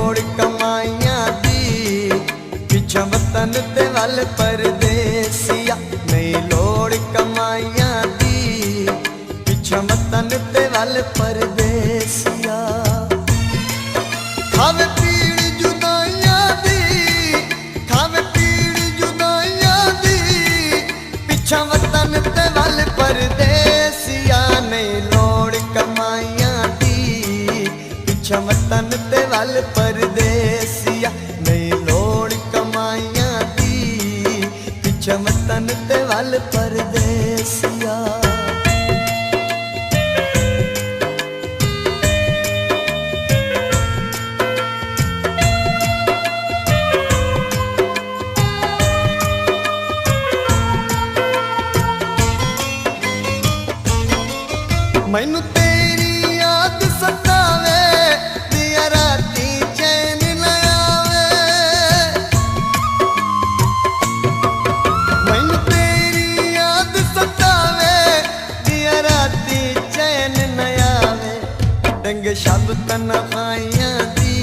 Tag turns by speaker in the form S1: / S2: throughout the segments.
S1: लोड़ कमाइयां दी, पिछा वतन ते वल परदेसिया। नहीं लोड़ कमाइयां दी, पिछा वतन ते वल परदेसिया। खावे पीड़ जुदाइयां दी, खावे पीड़ जुदाइयां दी, पिछा वतन ते वल परदेसिया। नहीं लोड़ कमाइयां दी, पिछा वतन ते वल परदेसिया। नहीं लोड़ कमाइयां दी, पिछा वतन ते वल परदेसिया। मैनू तेरी याद सतावे, दिया राती चैन न आवे। मैनू तेरी याद सतावे, दिया राती चैन न आवे। डंगे शब तन्हाइयां दी,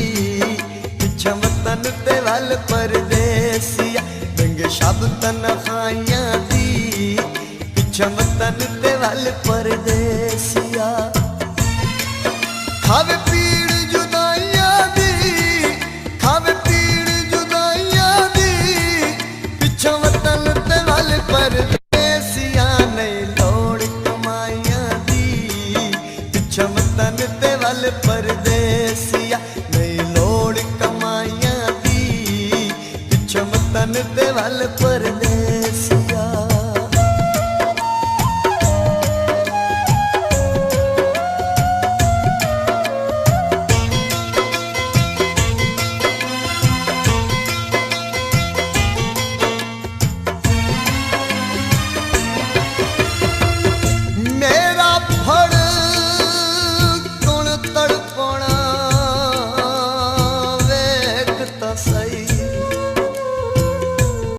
S1: पिछा वतन ते वल परदेसिया। डंगे शब तन्हाइयां दी, पिछा वतन ते वल परदेसिया। खावे पीड़ जुदाइयां दी, खावे पीड़ जुदाइयां दी, पिछा वतन ते वल परदेसिया। नहीं लोड़ कमाइयां दी, पिछा वतन ते वल परदेसिया। नहीं लोड़ कमाइयां दी, पिछा वतन ते वल परदेसिया।